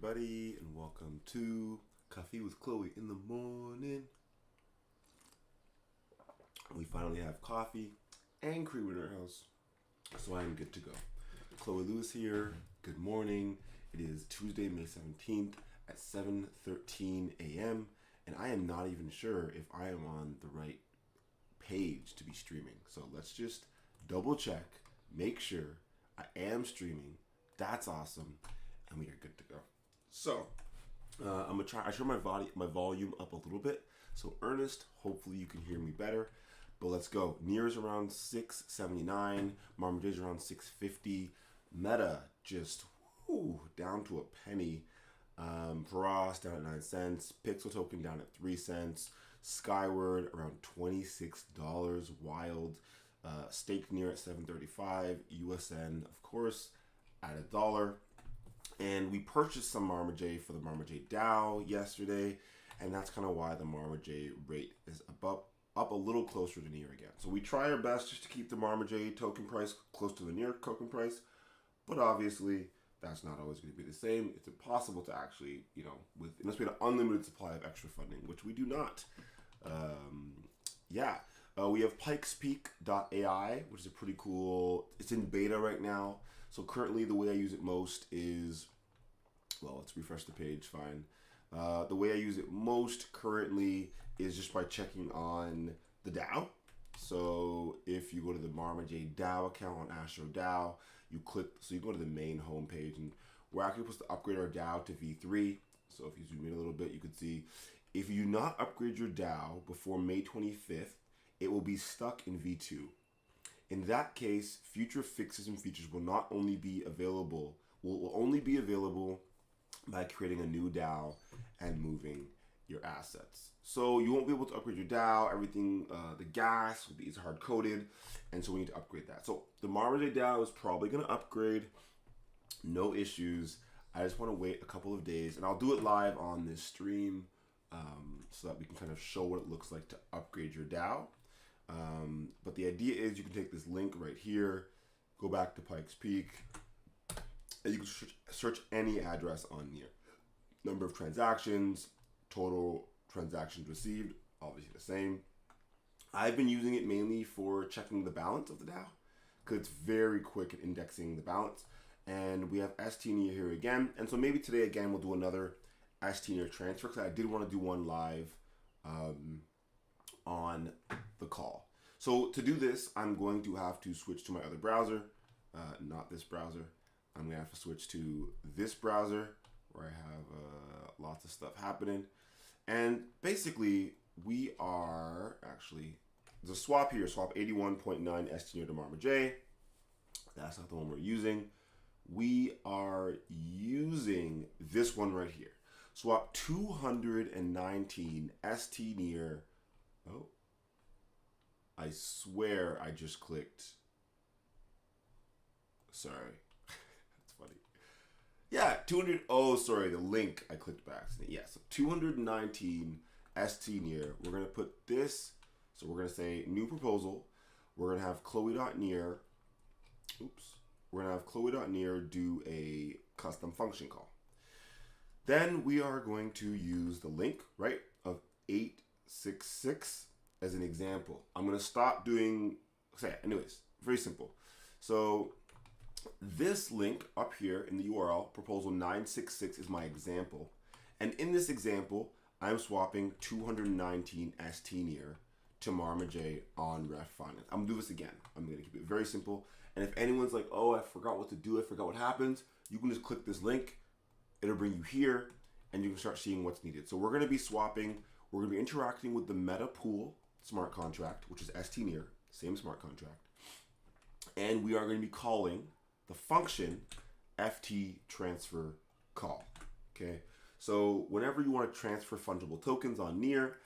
everybody, and welcome to Coffee with Chloe in the morning. We finally have coffee and cream in our house, so I am good to go. Chloe Lewis here. Good morning. It is Tuesday, May 17th at 7:13 a.m., and I am not even sure if I am on the right page to be streaming. So let's just double check, make sure I am streaming. That's awesome, and we are good to go. So I'm gonna try. I turn my volume up a little bit. So Ernest, hopefully you can hear me better. But let's go. Near is around 679. Marmaj is around 650. Meta just down to a penny. Paras down at 9 cents. Pixel token down at 3 cents. Skyward around $26. Wild. Stake near at 735. USN, of course, at $1. And we purchased some marmaj for the marmaj DAO yesterday, and that's kind of why the marmaj rate is up a little closer to near again. So we try our best just to keep the marmaj token price close to the near token price, but obviously that's not always going to be the same. It's impossible to actually, unless we had an unlimited supply of extra funding, which we do not. We have pikespeak.ai, which is a pretty cool, it's in beta right now. So currently the way I use it most is, let's refresh the page, fine. The way I use it most currently is just by checking on the DAO. So if you go to the marmaj DAO account on Astro DAO, you go to the main homepage, and we're actually supposed to upgrade our DAO to V3. So if you zoom in a little bit, you can see if you do not upgrade your DAO before May 25th, it will be stuck in V2. In that case, future fixes and features will only be available by creating a new DAO and moving your assets. So you won't be able to upgrade your DAO. Everything, the gas is hard coded, and so we need to upgrade that. So the marmaj DAO is probably going to upgrade, no issues. I just want to wait a couple of days, and I'll do it live on this stream so that we can kind of show what it looks like to upgrade your DAO. But the idea is you can take this link right here, go back to Pikes Peak, and you can search any address on near. Number of transactions, total transactions received, obviously the same. I've been using it mainly for checking the balance of the DAO because it's very quick at indexing the balance. And we have ST near here again. And so maybe today again we'll do another ST near transfer because I did want to do one live on the call. So to do this, I'm going to have to switch to my other browser, not this browser. I'm going to have to switch to this browser where I have lots of stuff happening. And basically, we are there's a swap here, swap 81.9 ST near to marmaj. That's not the one we're using. We are using this one right here. Swap 219 ST near. Oh, I swear I just clicked. Sorry. That's funny. Yeah, 200. Oh, sorry, the link I clicked back. Yeah, so 219 ST near. We're going to put this. So we're going to say new proposal. We're going to have Chloe.near. We're going to have Chloe.near do a custom function call. Then we are going to use the link, right, of 866 as an example. I'm going to stop doing, anyways, very simple. So this link up here in the URL, proposal 966, is my example. And in this example, I'm swapping 219 ST near to marmaj on Ref Finance. I'm going to do this again. I'm going to keep it very simple. And if anyone's like, oh, I forgot what to do, I forgot what happens, you can just click this link. It'll bring you here, and you can start seeing what's needed. So we're going to be swapping. We're going to be interacting with the Meta Pool smart contract, which is ST near, same smart contract. And we are going to be calling the function FT transfer call. Okay. So whenever you want to transfer fungible tokens on near,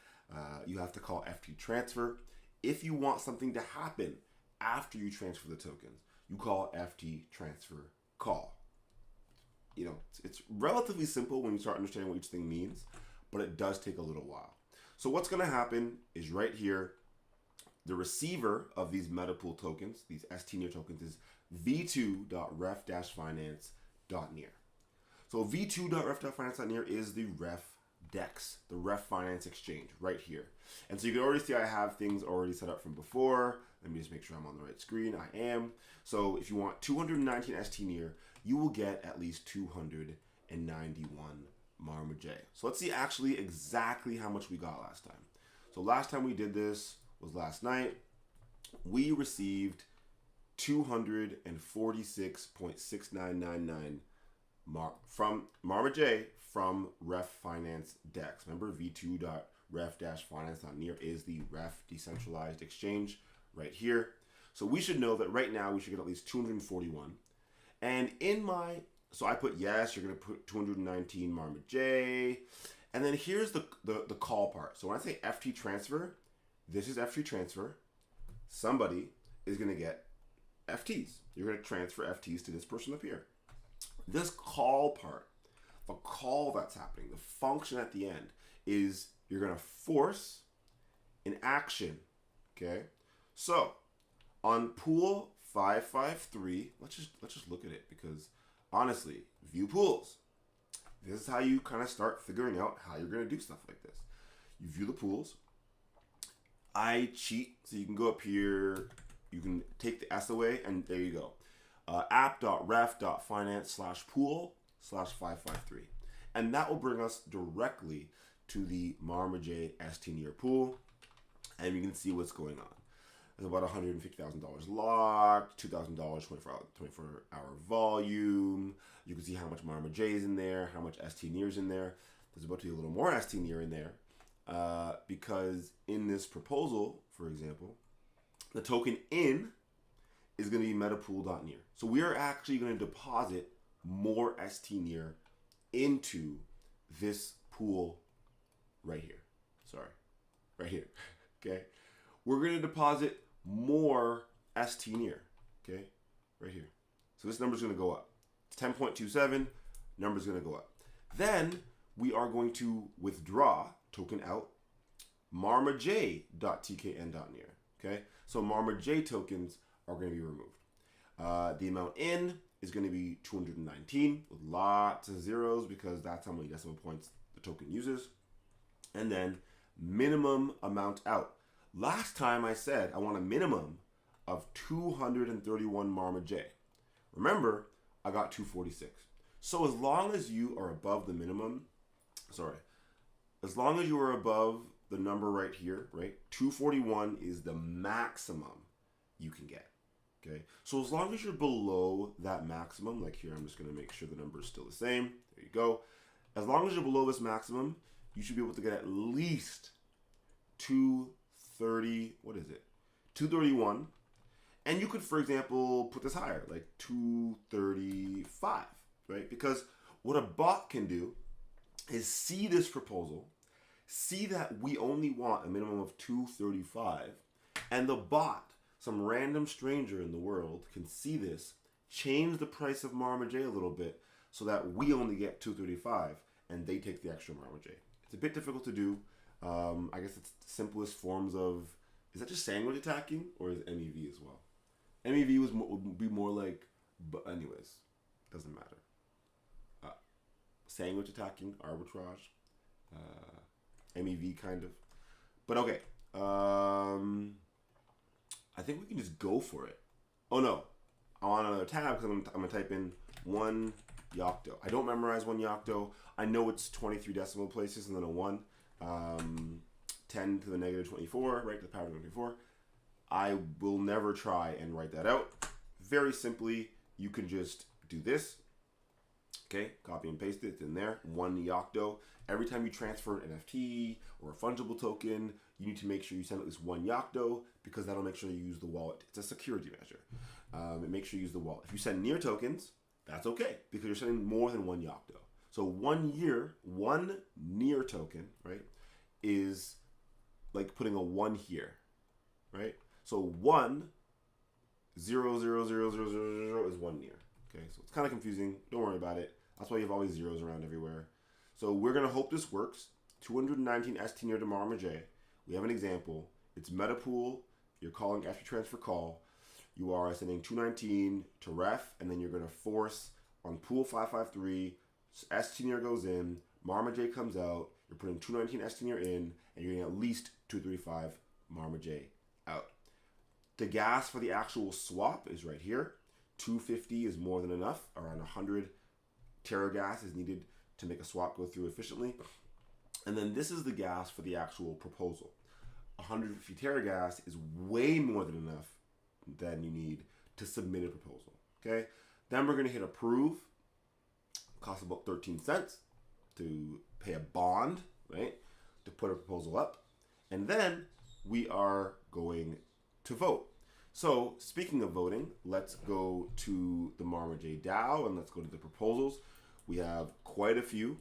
you have to call FT transfer. If you want something to happen after you transfer the tokens, you call FT transfer call. It's relatively simple when you start understanding what each thing means, but it does take a little while. So what's going to happen is right here, the receiver of these metapool tokens, these ST near tokens, is v2.ref-finance.near. So v2.ref.finance.near is the ref DEX, the ref finance exchange right here. And so you can already see I have things already set up from before. Let me just make sure I'm on the right screen. I am. So if you want 219 ST near, you will get at least 291 Marma J. So let's see actually exactly how much we got last time. So last time we did this was last night. We received 246.6999 from Marma J from Ref Finance DEX. Remember, v2.ref-finance.near is the ref decentralized exchange right here. So we should know that right now we should get at least 241. And so I put yes, you're going to put 219 Marma J. And then here's the call part. So when I say FT transfer, this is FT transfer. Somebody is going to get FTs. You're going to transfer FTs to this person up here. This call part, the call that's happening, the function at the end is you're going to force an action. Okay. So on pool 553, let's just look at it, because honestly, view pools. This is how you kind of start figuring out how you're going to do stuff like this. You view the pools. I cheat, so you can go up here, you can take the S away, and there you go. app.ref.finance/pool/553. And that will bring us directly to the Marma J ST near pool, and you can see what's going on. There's about $150,000 locked, $2,000 24-hour volume. You can see how much Marma J is in there, how much ST near is in there. There's about to be a little more ST near in there, because in this proposal, for example, the token in is going to be metapool.near. So we are actually going to deposit more ST near into this pool right here. Sorry, right here. Okay, we're going to deposit more ST near. Okay, right here. So this number is going to go up. It's 10.27. Number is going to go up. Then we are going to withdraw token out marmaj.tkn.near. Okay, so Marma J tokens are going to be removed. The amount in is going to be 219 with lots of zeros, because that's how many decimal points the token uses. And then minimum amount out. Last time I said I want a minimum of 231 Marma J. Remember, I got 246. So as long as you are above the minimum, as long as you are above the number right here, right? 241 is the maximum you can get. Okay, so as long as you're below that maximum, like here, I'm just going to make sure the number is still the same. There you go. As long as you're below this maximum, you should be able to get at least 230. What is it? 231. And you could, for example, put this higher, like 235, right? Because what a bot can do is see this proposal, see that we only want a minimum of 235, and the bot, some random stranger in the world, can see this, change the price of Marma J a little bit so that we only get 235 and they take the extra Marma J. It's a bit difficult to do. I guess it's the simplest forms of, is that just sandwich attacking, or is it MEV as well? MEV would be more like, but anyways, doesn't matter. Sandwich attacking, arbitrage, MEV kind of. But okay. I think we can just go for it. Oh no, I'm on another tab because I'm gonna type in 1 Yocto. I don't memorize 1 Yocto. I know it's 23 decimal places and then a 1. 10 to the negative 24, right, to the power of 24. I will never try and write that out. Very simply, you can just do this. Okay, copy and paste it, it's in there. 1 Yocto. Every time you transfer an NFT or a fungible token, you need to make sure you send at least 1 Yocto, because that'll make sure you use the wallet. It's a security measure. It makes sure you use the wallet. If you send near tokens, that's okay, because you're sending more than 1 Yocto. So 1 near token, right, is like putting a 1 here, right? So 1, 0, 0, 0, 0, 0, 0 is 1 near. Okay, so it's kind of confusing. Don't worry about it. That's why you have all these zeros around everywhere. So we're going to hope this works. 219 ST near to Marma J. We have an example. It's metapool. You're calling FT transfer call. You are sending 219 to ref, and then you're going to force on pool 553 S-Tenor goes in, Marma J comes out, you're putting 219 S-Tenor in, and you're getting at least 235 Marma J out. The gas for the actual swap is right here. 250 is more than enough. Around 100 tera gas is needed to make a swap go through efficiently. And then this is the gas for the actual proposal. 150 tera gas is way more than enough than you need to submit a proposal. Okay. Then we're going to hit approve. Costs about 13 cents to pay a bond, right? To put a proposal up. And then we are going to vote. So speaking of voting, let's go to the Marma J DAO and let's go to the proposals. We have quite a few.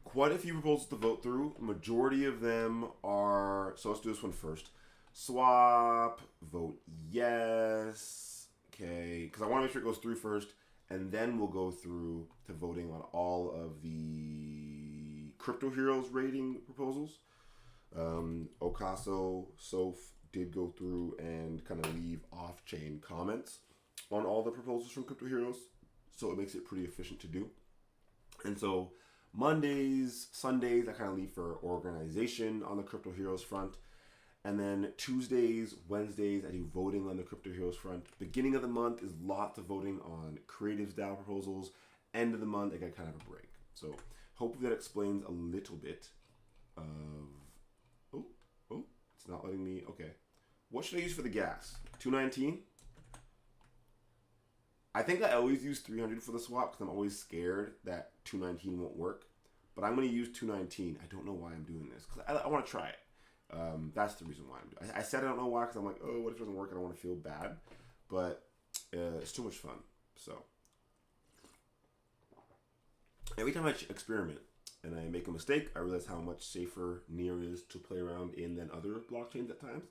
Quite a few proposals to vote through. Majority of them are, so let's do this one first. Swap, vote yes. Okay, because I want to make sure it goes through first, and then we'll go through to voting on all of the Crypto Heroes rating proposals. Okaso, Soph did go through and kind of leave off-chain comments on all the proposals from Crypto Heroes, so it makes it pretty efficient to do. And so Mondays, Sundays, I kind of leave for organization on the Crypto Heroes front. And then Tuesdays, Wednesdays, I do voting on the Crypto Heroes front. Beginning of the month is lots of voting on Creatives DAO proposals. End of the month, I get kind of a break. So hopefully that explains a little bit of... Oh, it's not letting me... Okay. What should I use for the gas? 219? I think I always use 300 for the swap because I'm always scared that 219 won't work. But I'm going to use 219. I don't know why I'm doing this because I want to try it. That's the reason why I'm doing it. I said I don't know why because I'm like, oh, what if it doesn't work? I don't want to feel bad. But it's too much fun. So every time I experiment and I make a mistake, I realize how much safer Near is to play around in than other blockchains at times.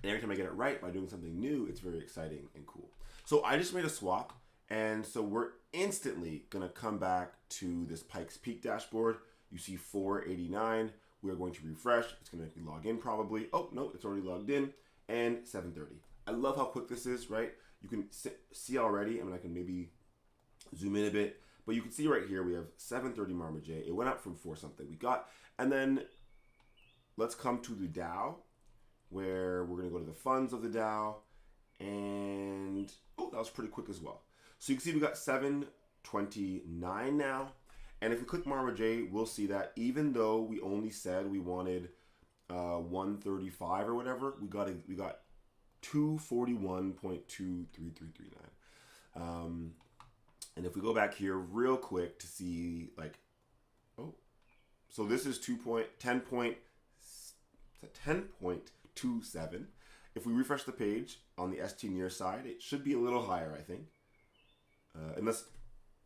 And every time I get it right by doing something new, it's very exciting and cool. So I just made a swap. And so we're instantly going to come back to this Pikes Peak dashboard. You see 489. We're going to refresh. It's going to make me log in probably. Oh, no, it's already logged in. And 7:30. I love how quick this is, right? You can see already. I mean, I can maybe zoom in a bit. But you can see right here, we have 7:30 Marma J. It went up from 4 something we got. And then let's come to the DAO, where we're going to go to the funds of the DAO. And, oh, that was pretty quick as well. So you can see we got 729 now. And if we click Marma J, we'll see that even though we only said we wanted 135 or whatever, we got 241.23339. And if we go back here real quick to see, like, oh, so this is 10.27. If we refresh the page on the ST near side, it should be a little higher, I think. Unless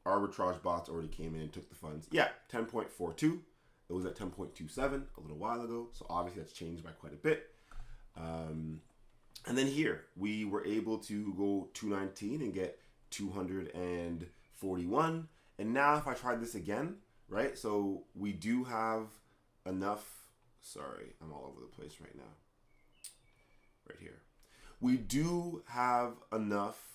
arbitrage bots already came in and took the funds. Yeah, 10.42. It was at 10.27 a little while ago. So obviously that's changed by quite a bit. And then here, we were able to go 219 and get 241. And now if I try this again, right? So we do have enough. Sorry, I'm all over the place right now. Right here. We do have enough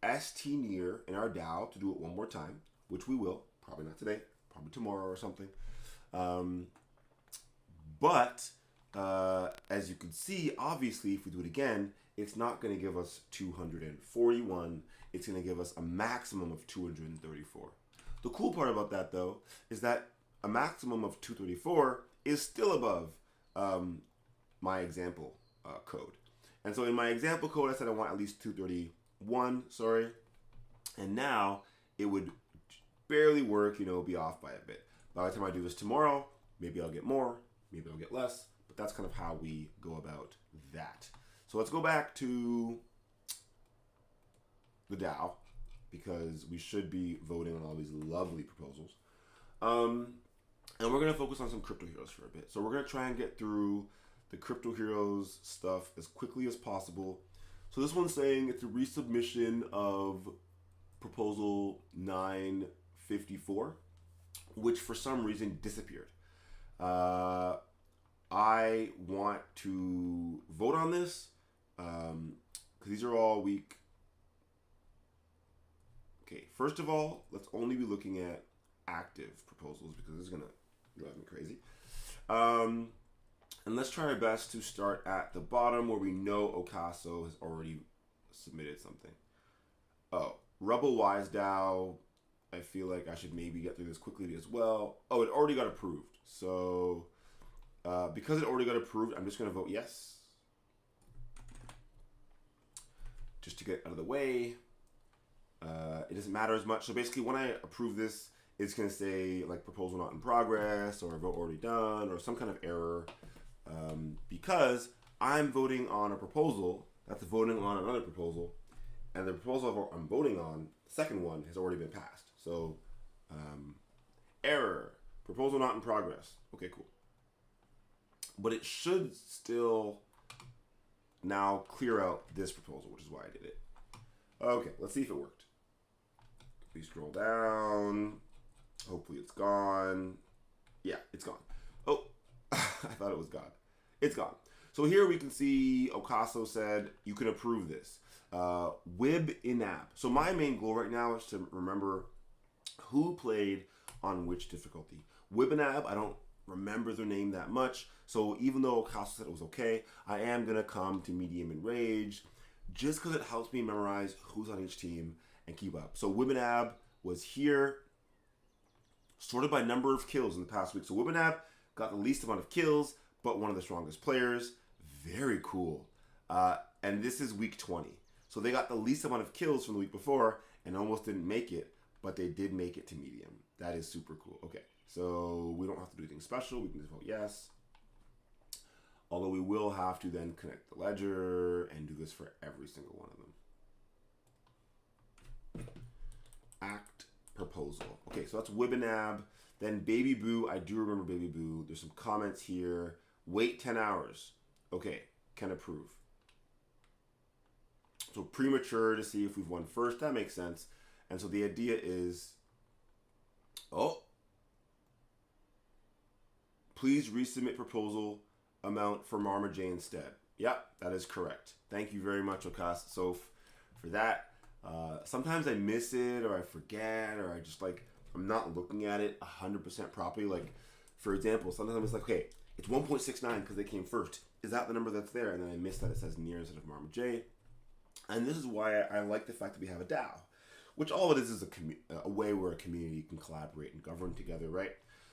ST near in our DAO to do it one more time, which we will. Probably not today, probably tomorrow or something. But as you can see, obviously, if we do it again, it's not going to give us 241. It's going to give us a maximum of 234. The cool part about that, though, is that a maximum of 234 is still above my example code. And so in my example code, I said I want at least 231, sorry. And now it would barely work, be off by a bit. By the time I do this tomorrow, maybe I'll get more, maybe I'll get less, but that's kind of how we go about that. So let's go back to the DAO because we should be voting on all these lovely proposals. And we're going to focus on some Crypto Heroes for a bit. So we're going to try and get through the Crypto Heroes stuff as quickly as possible. So this one's saying it's a resubmission of proposal 954, which for some reason disappeared. I want to vote on this because because these are all week. Okay, first of all, let's only be looking at active proposals because this is going to drive me crazy. And let's try our best to start at the bottom where we know Ocaso has already submitted something. Oh, Rebel Wise DAO. I feel like I should maybe get through this quickly as well. Oh, it already got approved. So because it already got approved, I'm just going to vote yes. Just to get out of the way. It doesn't matter as much. So basically when I approve this, it's going to say like proposal not in progress or vote already done or some kind of error. Because I'm voting on a proposal that's voting on another proposal, and the proposal I'm voting on, the second one, has already been passed. So, error, proposal not in progress. Okay, cool. But it should still now clear out this proposal, which is why I did it. Okay, let's see if it worked. We scroll down. Hopefully it's gone. Yeah, it's gone. Oh, I thought it was gone. It's gone. So here we can see Ocaso said you can approve this. Wib in-app. So my main goal right now is to remember who played on which difficulty. Wib in-app, I don't remember their name that much. So even though Ocaso said it was okay, I am going to come to medium and rage just because it helps me memorize who's on each team and keep up. So Wib in-app was here, sorted by number of kills in the past week. So Wib in-app got the least amount of kills, but one of the strongest players. Very cool. And this is week 20. So they got the least amount of kills from the week before and almost didn't make it, but they did make it to medium. That is super cool. Okay, so we don't have to do anything special. We can just vote yes. Although we will have to then connect the ledger and do this for every single one of them. Act proposal. Okay, so that's Wibinab. Then Baby Boo. I do remember Baby Boo. There's some comments here. Wait 10 hours. Okay, can approve. So premature to see if we've won first. That makes sense. And so the idea is, please resubmit proposal amount for Marma J instead. Yep, that is correct. Thank you very much, Okas Soph, for that. Sometimes I miss it or I forget or I just I'm not looking at it 100% properly. Like, for example, sometimes I'm just like, okay, it's 1.69 because they came first. Is that the number that's there? And then I miss that it says near instead of Marma J. And this is why I like the fact that we have a DAO, which all it is a way where a community can collaborate and govern together, right?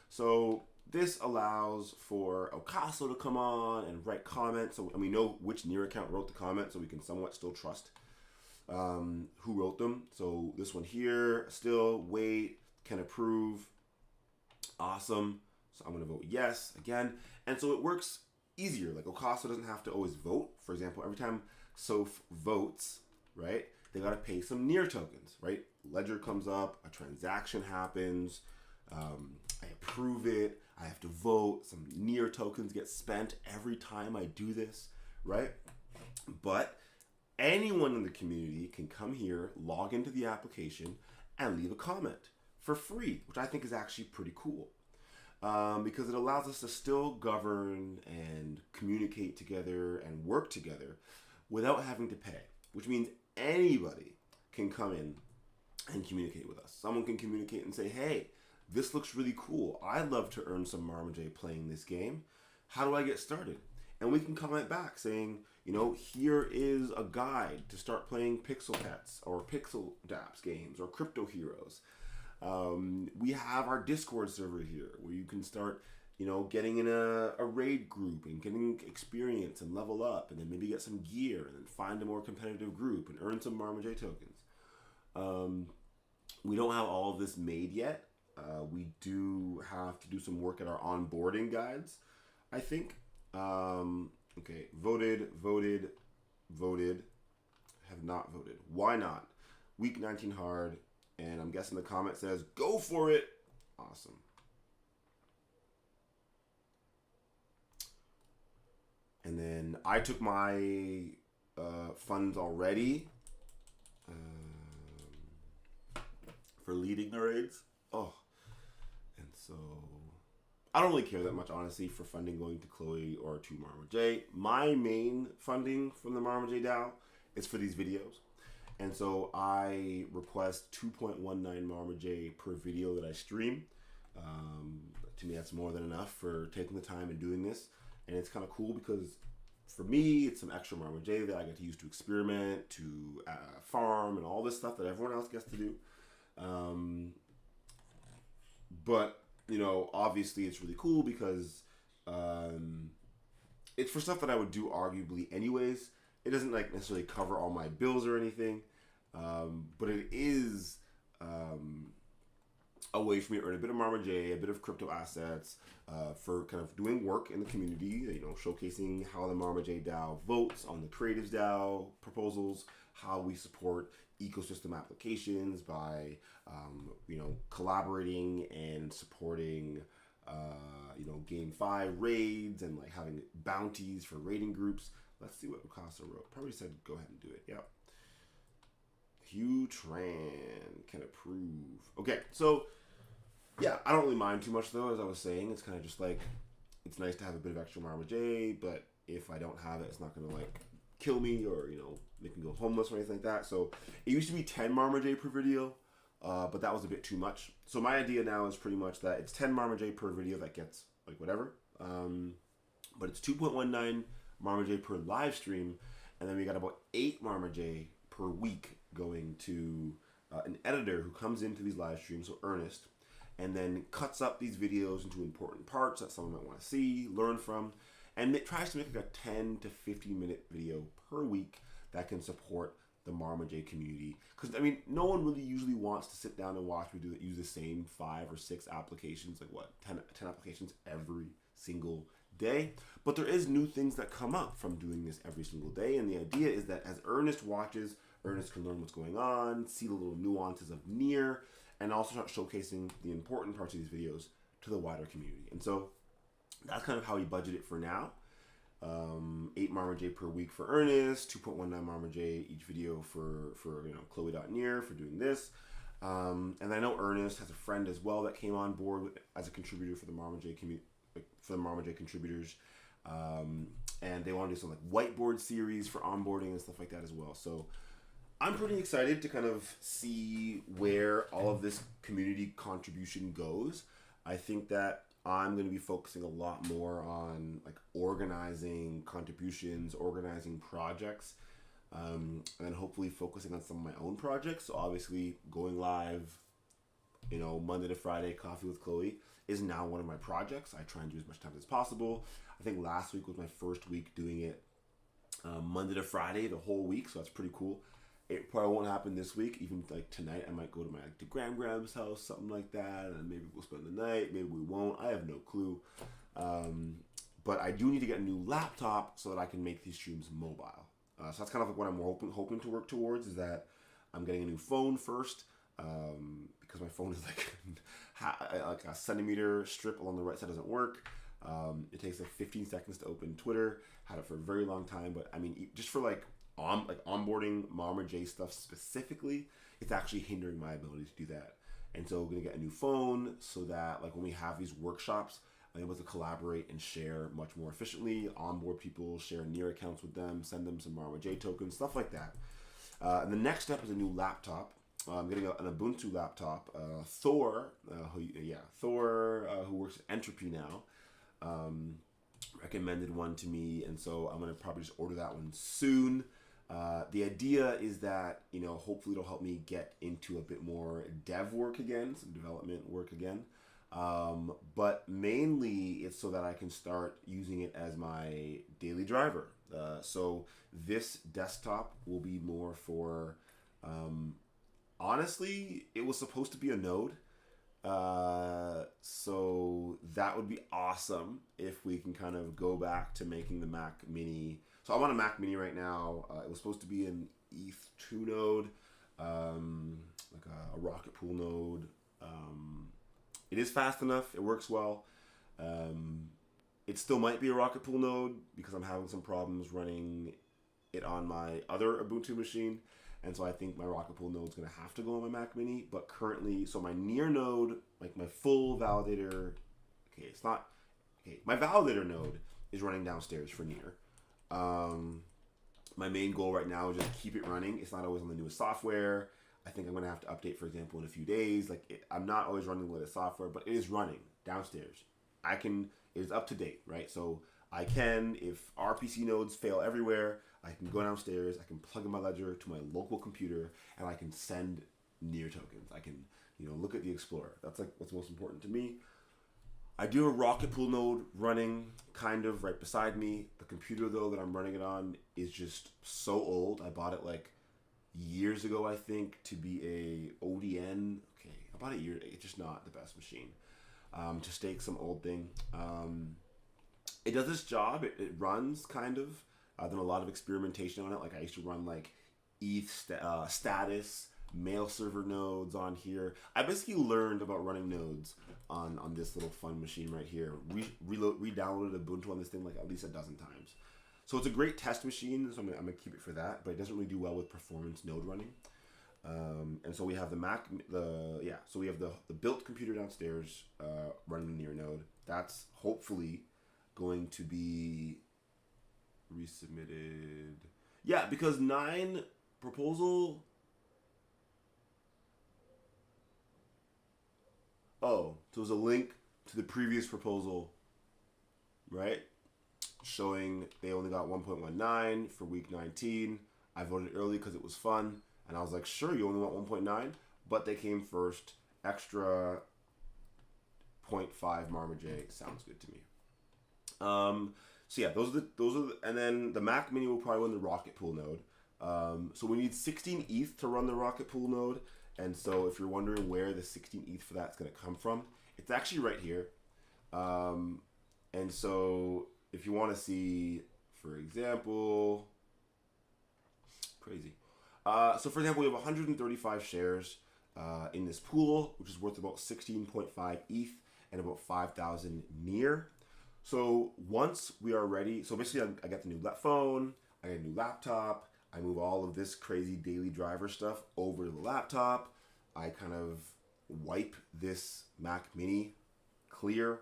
So this allows for Ocaso to come on and write comments, and we know which Near account wrote the comment, so we can somewhat still trust who wrote them. So this one here, still wait, can approve, awesome. So I'm gonna vote yes again, and so it works easier. Like Ocaso doesn't have to always vote. For example, every time Soph votes, right, they gotta pay some Near tokens, right? Ledger comes up, a transaction happens, I approve it, I have to vote, some Near tokens get spent every time I do this, right? But anyone in the community can come here, log into the application, and leave a comment for free, which I think is actually pretty cool. Because it allows us to still govern and communicate together and work together without having to pay, which means anybody can come in and communicate with us. Someone can communicate and say, hey, this looks really cool. I'd love to earn some Marma J playing this game. How do I get started? And we can comment back saying, you know, here is a guide to start playing Pixel Pets or Pixel Dapps games or Crypto Heroes. We have our Discord server here where you can start, you know, getting in a raid group and getting experience and level up and then maybe get some gear and then find a more competitive group and earn some Marma J tokens. We don't have all of this made yet. We do have to do some work at our onboarding guides, I think. Okay, voted, have not voted. Why not? Week 19 hard, and I'm guessing the comment says, go for it. Awesome. And then I took my funds already for leading the raids. Oh, and so I don't really care that much, honestly, for funding going to Chloe or to Marma J. My main funding from the Marma J DAO It's for these videos. And so I request 2.19 marmaj per video that I stream. To me, that's more than enough for taking the time and doing this. And it's kind of cool because for me, it's some extra marmaj that I get to use to experiment, to farm, and all this stuff that everyone else gets to do. But, you know, obviously it's really cool because it's for stuff that I would do arguably anyways. It doesn't like necessarily cover all my bills or anything, but it is a way for me to earn a bit of marmaj, a bit of crypto assets, for kind of doing work in the community, you know, showcasing how the Marmaj DAO votes on the Creatives DAO proposals, how we support ecosystem applications by, you know, collaborating and supporting, you know, GameFi raids and like having bounties for raiding groups. Let's see what Ukasa wrote. Probably said go ahead and do it. Yep. Hugh Tran can approve. Okay, so yeah, I don't really mind too much though. As I was saying, it's kind of just like it's nice to have a bit of extra marmaj, but if I don't have it, it's not gonna like kill me or, you know, make me go homeless or anything like that. So it used to be 10 marmaj per video, but that was a bit too much. So my idea now is pretty much that it's 10 marmaj per video that gets like whatever, but it's 2.19 marmaj per live stream, and then we got about 8 marmaj per week going to an editor who comes into these live streams, so Ernest, and then cuts up these videos into important parts that someone might want to see, learn from, and it tries to make like a 10 to 15 minute video per week that can support the marmaj community. Because I mean, no one really usually wants to sit down and watch me use the same 5 or 6 applications, like what, 10 applications every single day. But there is new things that come up from doing this every single day, and the idea is that as Ernest watches, Ernest can learn what's going on, see the little nuances of near, and also start showcasing the important parts of these videos to the wider community. And so that's kind of how we budget it for now. 8 marmaj per week for Ernest, 2.19 marmaj each video for you know, Chloe.near for doing this. And I know Ernest has a friend as well that came on board as a contributor for the marmaj community, for the marmaj contributors. And they want to do some like whiteboard series for onboarding and stuff like that as well. So I'm pretty excited to kind of see where all of this community contribution goes. I think that I'm going to be focusing a lot more on like organizing contributions, organizing projects, and then hopefully focusing on some of my own projects. So obviously going live, you know, Monday to Friday, Coffee with Chloe is now one of my projects. I try and do as much time as possible. I think last week was my first week doing it Monday to Friday, the whole week. So that's pretty cool. It probably won't happen this week. Even like tonight, I might go to my to Gram's house, something like that, and maybe we'll spend the night. Maybe we won't. I have no clue. But I do need to get a new laptop so that I can make these streams mobile. So that's kind of like what I'm hoping to work towards, is that I'm getting a new phone first, because my phone is like a centimeter strip along the right side doesn't work. It takes like 15 seconds to open Twitter. Had it for a very long time, but I mean, just for like onboarding marmaj stuff specifically, it's actually hindering my ability to do that. And so we're gonna get a new phone so that like when we have these workshops, I'm able to collaborate and share much more efficiently, onboard people, share near accounts with them, send them some marmaj tokens, stuff like that. And the next step is a new laptop. I'm getting an Ubuntu laptop. Thor, who works at Entropy now, recommended one to me, and so I'm gonna probably just order that one soon. The idea is that, you know, hopefully it'll help me get into a bit more dev work again, some development work again. But mainly it's so that I can start using it as my daily driver. So this desktop will be more for, honestly, it was supposed to be a Node. So that would be awesome if we can kind of go back to making the Mac Mini. So I'm on a Mac Mini right now. It was supposed to be an ETH2 node, like a rocket pool node. It is fast enough. It works well. It still might be a rocket pool node because I'm having some problems running it on my other Ubuntu machine. And so I think my rocket pool node is going to have to go on my Mac Mini. But currently, so my near node, like my full validator, my validator node is running downstairs for near. My main goal right now is just keep it running. It's not always on the newest software. I think I'm going to have to update, for example, in a few days. I'm not always running the latest software, but it is running downstairs. It is up to date, right? So I can, if RPC nodes fail everywhere, I can go downstairs, I can plug in my ledger to my local computer, and I can send near tokens. I can, look at the Explorer. That's like what's most important to me. I do have a rocket pool node running kind of right beside me. The computer though that I'm running it on is just so old. I bought it like years ago, I think, to be a ODN. Okay, about a year. It's just not the best machine. To stake some old thing. It does its job. It runs kind of. I've done a lot of experimentation on it. Like I used to run like ETH status, mail server nodes on here. I basically learned about running nodes on this little fun machine right here. Re-downloaded Ubuntu on this thing like at least a dozen times. So it's a great test machine, so I'm gonna keep it for that, but it doesn't really do well with performance node running. And so we have so we have the built computer downstairs running near node. That's hopefully going to be resubmitted. Yeah, because 9 proposal. Oh, so there's a link to the previous proposal, right? Showing they only got 1.19 for week 19. I voted early because it was fun. And I was like, sure, you only want 1.9, but they came first. Extra 0.5 marmaj sounds good to me. So yeah, those are and then the Mac Mini will probably run the rocket pool node. So we need 16 ETH to run the rocket pool node. And so if you're wondering where the 16 ETH for that's going to come from, it's actually right here. And so if you want to see, for example, crazy. So for example, we have 135 shares in this pool, which is worth about 16.5 ETH and about 5,000 near. So once we are ready, so basically I got the new phone, I got a new laptop, I move all of this crazy daily driver stuff over to the laptop. I kind of wipe this Mac Mini clear,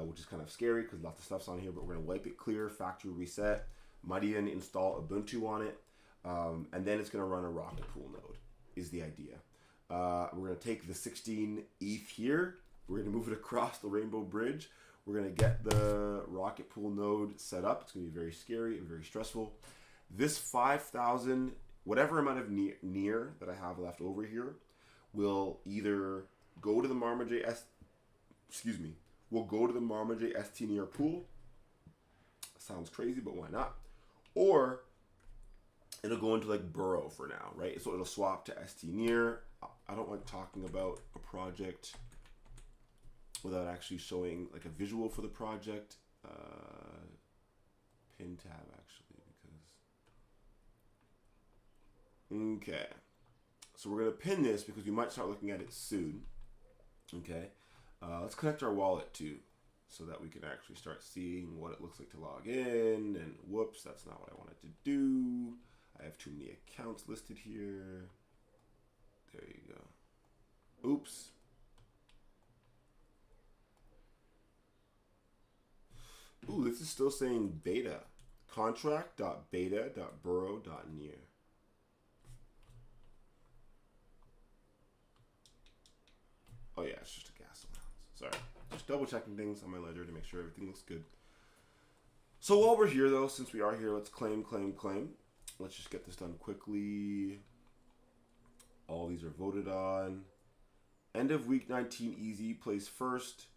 which is kind of scary because lots of stuff's on here, but we're going to wipe it clear, factory reset, might even install Ubuntu on it, and then it's going to run a rocket pool node is the idea. We're going to take the 16 ETH here, we're going to move it across the Rainbow Bridge, we're going to get the rocket pool node set up. It's going to be very scary and very stressful. This 5,000, whatever amount of near that I have left over here, will either go to the marmaj ST near pool. Sounds crazy, but why not? Or it'll go into like Burrow for now, right? So it'll swap to ST near. I don't like talking about a project without actually showing like a visual for the project. Pin tab actually, because okay. So we're gonna pin this because we might start looking at it soon. Okay. Let's connect our wallet too, so that we can actually start seeing what it looks like to log in. And whoops, that's not what I wanted to do. I have too many accounts listed here. There you go. Oops. Ooh, this is still saying beta. Contract.beta.burrow.near. Oh yeah, it's just a gas allowance. Sorry. Just double checking things on my ledger to make sure everything looks good. So while we're here though, since we are here, let's claim. Let's just get this done quickly. All these are voted on. End of week 19 easy, place first.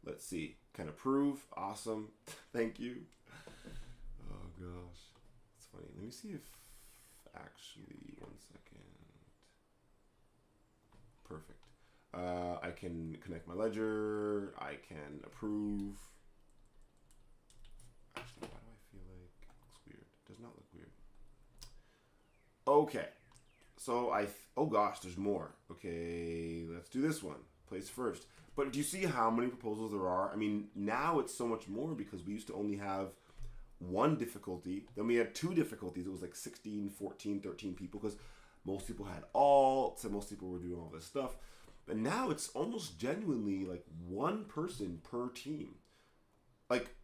Let's see. Can approve. Awesome. Thank you. Oh gosh. It's funny. Let me see if actually 1 second. Perfect. I can connect my ledger. I can approve. Actually, why do I feel like it looks weird? It does not look weird. Okay. So oh gosh, there's more. Okay, let's do this one. Place first. But do you see how many proposals there are? I mean, now it's so much more because we used to only have one difficulty. Then we had 2 difficulties. It was like 16, 14, 13 people because most people had alts and most people were doing all this stuff. But now it's almost genuinely like 1 person per team. Like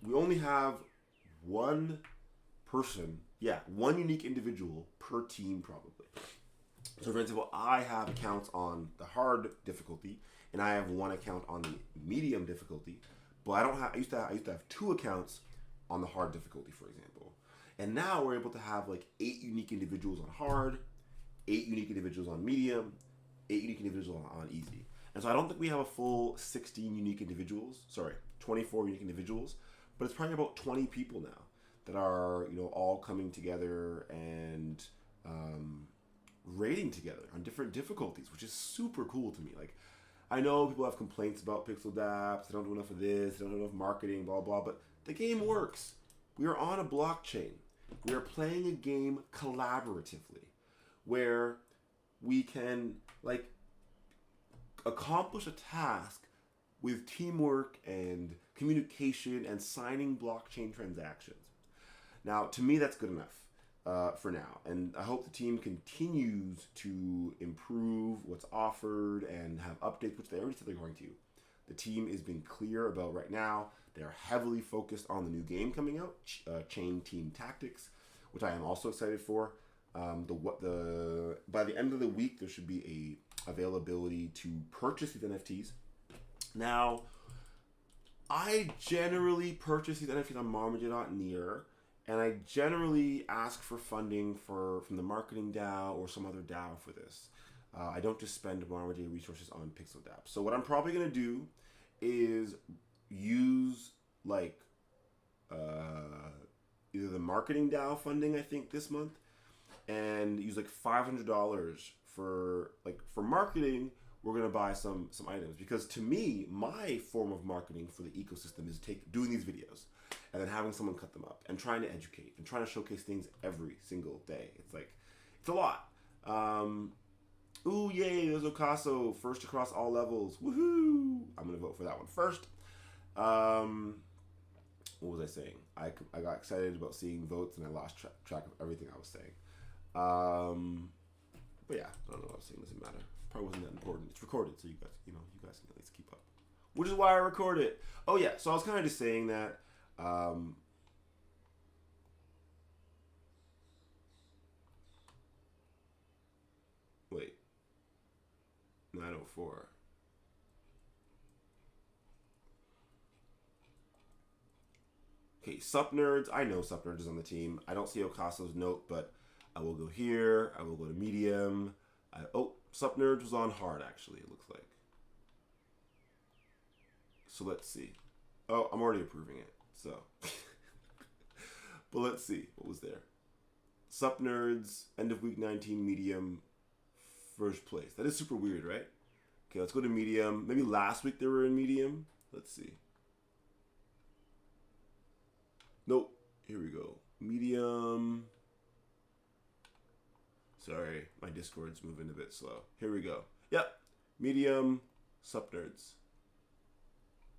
we only have 1 person. Yeah, one unique individual per team probably. So for example, I have accounts on the hard difficulty, and I have one account on the medium difficulty. But I don't have. I used to have two accounts on the hard difficulty, for example. And now we're able to have like 8 unique individuals on hard, 8 unique individuals on medium, 8 unique individuals on easy. And so I don't think we have a full 16 unique individuals. Sorry, 24 unique individuals. But it's probably about 20 people now that are, all coming together and rating together on different difficulties, which is super cool to me. Like, I know people have complaints about Pixel Dapps. They don't do enough of this. They don't do enough marketing, blah, blah. But the game works. We are on a blockchain. We are playing a game collaboratively where we can, accomplish a task with teamwork and communication and signing blockchain transactions. Now, to me, that's good enough for now. And I hope the team continues to improve what's offered and have updates, which they already said they're going to. The team is being clear about right now. They're heavily focused on the new game coming out, Chain Team Tactics, which I am also excited for. By the end of the week, there should be a availability to purchase these NFTs. Now, I generally purchase these NFTs on marmaj.near, and I generally ask for funding from the marketing DAO or some other DAO for this. I don't just spend marmaj resources on Pixel Dapps. So what I'm probably going to do is use either the marketing DAO funding, I think, this month, and use $500 for marketing. We're gonna buy some items, because to me, my form of marketing for the ecosystem is doing these videos and then having someone cut them up and trying to educate and trying to showcase things every single day. It's a lot. Ooh, yay, there's Ocaso, first across all levels. Woohoo! I'm gonna vote for that one first. What was I saying? I got excited about seeing votes and I lost track of everything I was saying. But yeah, I don't know what I was saying. Doesn't matter. Probably wasn't that important. It's recorded, so you guys can at least keep up. Which is why I record it. Oh yeah, so I was kind of just saying that. Wait. 904. Okay, Sup Nerds. I know Sup Nerds is on the team. I don't see Ocaso's note, but I will go here. I will go to medium. Sup Nerds was on hard, actually, it looks like. So let's see. Oh, I'm already approving it, so. But let's see. What was there? Sup Nerds, end of week 19, medium, first place. That is super weird, right? Okay, let's go to medium. Maybe last week they were in medium. Let's see. Nope. Here we go. Medium. Sorry, my Discord's moving a bit slow. Here we go. Yep. Medium, Sup Nerds.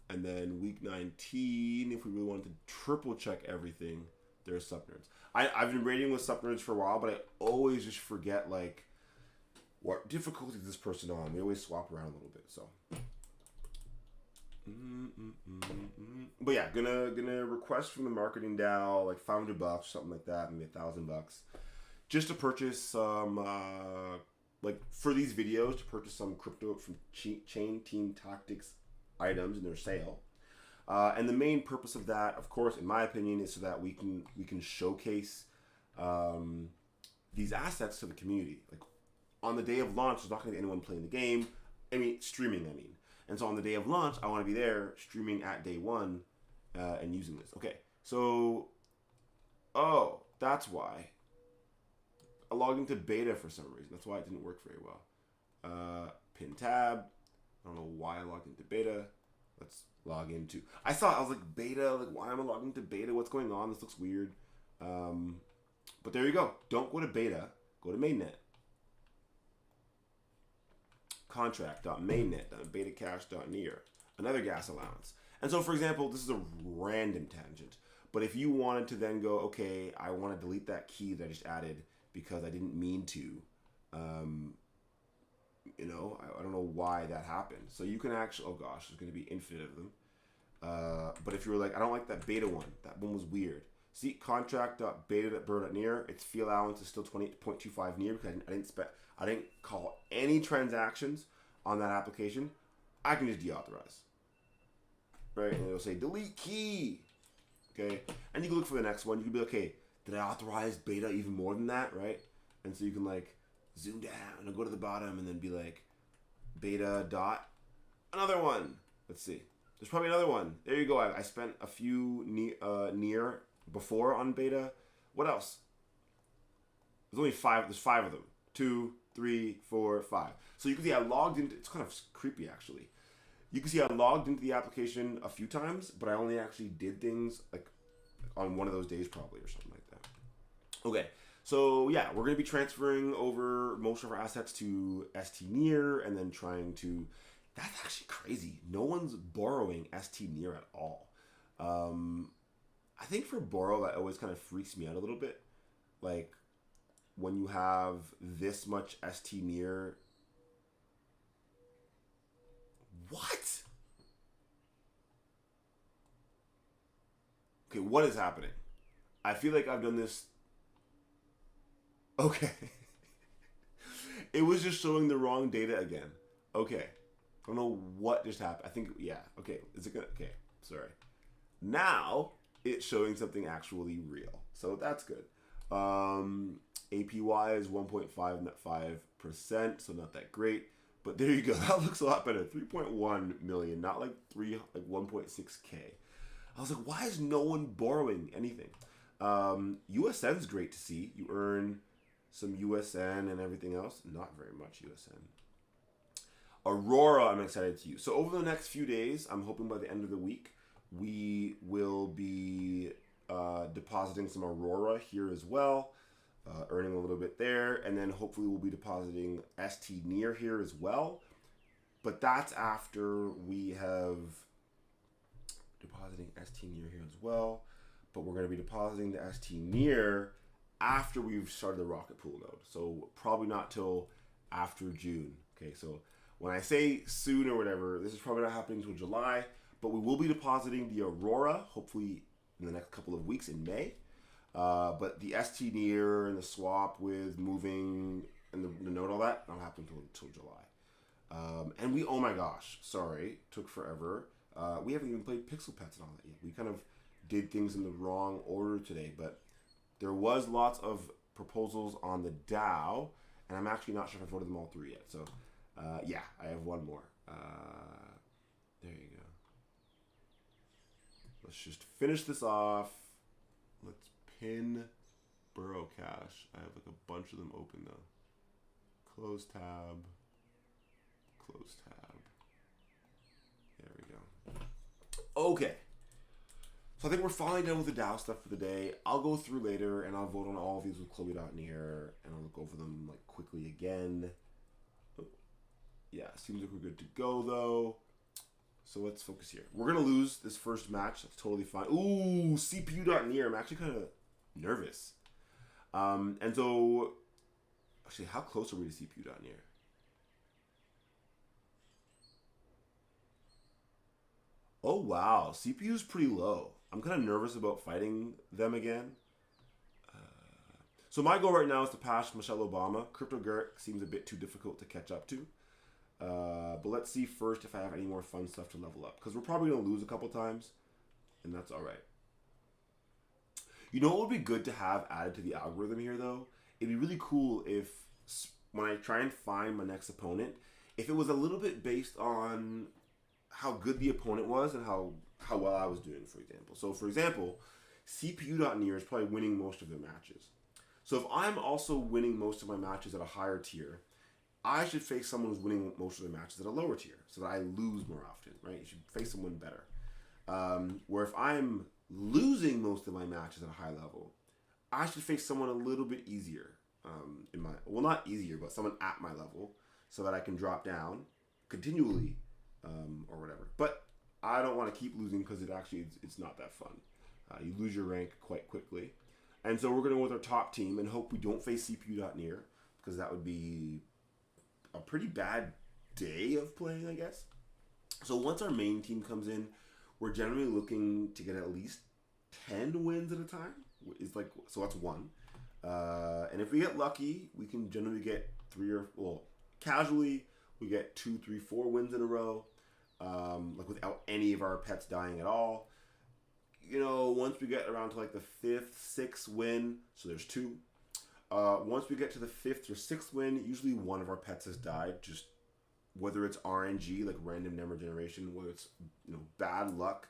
And then week 19, if we really wanted to triple check everything, there's Sup Nerds. I've been rating with Sup Nerds for a while, but I always just forget, what difficulty is this person on? We always swap around a little bit, so. But yeah, gonna request from the marketing DAO $500, something like that, maybe $1,000, just to purchase some for these videos, to purchase some crypto from Chain Team Tactics items in their sale. And the main purpose of that, of course, in my opinion, is so that we can showcase these assets to the community. On the day of launch, there's not going to be anyone playing the game. Streaming. And so on the day of launch, I want to be there streaming at day one and using this. Okay, so, that's why. I logged into beta for some reason. That's why it didn't work very well. Pin tab. I don't know why I logged into beta. Let's log into. I was beta. Why am I logging into beta? What's going on? This looks weird. But there you go. Don't go to beta. Go to mainnet. Contract.mainnet.betacache.near. Another gas allowance. And so, for example, this is a random tangent. But if you wanted to then go, okay, I want to delete that key that I just added because I didn't mean to. I don't know why that happened. So you can actually, oh gosh, there's going to be infinite of them. But if you were I don't like that beta one. That one was weird. See, contract.beta.bro.near, its fee allowance is still 28.25 near because I didn't call any transactions on that application. I can just deauthorize. Right? And it'll say delete key. Okay? And you can look for the next one. You can be like, okay, did I authorize beta even more than that? Right? And so you can like zoom down and go to the bottom and then be like beta dot another one. Let's see. There's probably another one. There you go. I spent a few near before on beta. What else? There's only 5. There's 5 of them. 2, 3, 4, 5. So you can see I logged into. It's kind of creepy actually. You can see I logged into the application a few times, but I only actually did things like on one of those days probably or something like that. Okay. So yeah, we're going to be transferring over most of our assets to ST Near and then trying to. That's actually crazy. No one's borrowing ST Near at all. I think for borrow, that always kind of freaks me out a little bit. Like, when you have this much ST Near. What? Okay, what is happening? I feel like I've done this. Okay. It was just showing the wrong data again. Okay. I don't know what just happened. I think, yeah. Okay. Is it good? Okay. Sorry. Now it's showing something actually real. So that's good. APY is 1.55%. So not that great. But there you go. That looks a lot better. 3.1 million, not like 1.6K. I was like, why is no one borrowing anything? USN's great to see. You earn some USN and everything else. Not very much USN. Aurora, I'm excited to use. So over the next few days, I'm hoping by the end of the week, we will be depositing some Aurora here as well, earning a little bit there, and then hopefully we'll be depositing ST Near here as well. But that's after we have depositing ST Near here as well. But we're going to be depositing the ST Near after we've started the rocket pool node. So probably not till after June. Okay, so when I say soon or whatever, this is probably not happening until July, but we will be depositing the Aurora, hopefully in the next couple of weeks in May. But the ST Near and the swap with moving and the node, all that, not happen until July. And we, oh my gosh, sorry, took forever. We haven't even played Pixel Pets and all that yet. We kind of did things in the wrong order today, but there was lots of proposals on the DAO, and I'm actually not sure if I voted them all through yet. So, yeah, I have one more. There you go. Let's just finish this off. Let's pin Burrow Cache. I have like a bunch of them open though. Close tab. Close tab. There we go. Okay. So I think we're finally done with the DAO stuff for the day. I'll go through later and I'll vote on all of these with Chloe.near and I'll look over them like quickly again. Oh, yeah, seems like we're good to go though. So let's focus here. We're going to lose this first match. That's totally fine. Ooh, CPU.near. I'm actually kind of nervous. And so, actually, how close are we to CPU.near? Oh, wow. CPU is pretty low. I'm kind of nervous about fighting them again. So my goal right now is to pass Michelle Obama. Crypto Garrett seems a bit too difficult to catch up to. But let's see first if I have any more fun stuff to level up. Because we're probably going to lose a couple times. And that's alright. You know what would be good to have added to the algorithm here, though? It'd be really cool if, when I try and find my next opponent, if it was a little bit based on how good the opponent was and how well I was doing, for example. So, for example, CPU.near is probably winning most of their matches. So if I'm also winning most of my matches at a higher tier, I should face someone who's winning most of their matches at a lower tier so that I lose more often, right? You should face someone better. Where if I'm losing most of my matches at a high level, I should face someone a little bit easier. Well, not easier, but someone at my level so that I can drop down continually or whatever. But I don't want to keep losing because it's not that fun. You lose your rank quite quickly. And so we're going to go with our top team and hope we don't face CPU.near because that would be a pretty bad day of playing, I guess. So once our main team comes in, we're generally looking to get at least 10 wins at a time. is like, so that's 1. And if we get lucky, we can generally get 3 or, well, casually, we get 2, 3, 4 wins in a row, like without any of our pets dying at all. You know, once we get around to like the 5th, 6th win, so there's 2. Once we get to the 5th or 6th win, usually one of our pets has died, just whether it's RNG, like random number generation, whether it's, you know, bad luck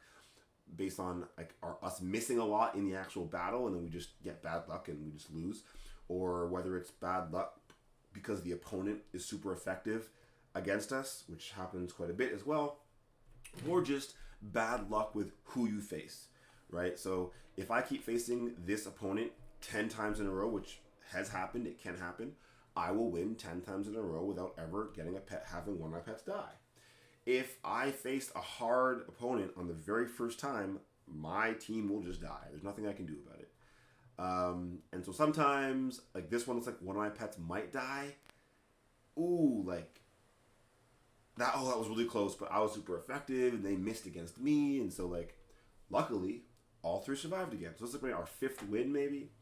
based on like us missing a lot in the actual battle and then we just get bad luck and we just lose, or whether it's bad luck because the opponent is super effective against us, which happens quite a bit as well, or just bad luck with who you face, right? So if I keep facing this opponent 10 times in a row, which has happened, it can happen, I will win 10 times in a row without ever getting a pet, having one of my pets die. If I faced a hard opponent on the very first time, my team will just die. There's nothing I can do about it. And so sometimes, like this one looks like one of my pets might die. Ooh, like that. Oh, that was really close, but I was super effective, and they missed against me, and so like, luckily, all 3 survived again. So this is like our 5th win, maybe.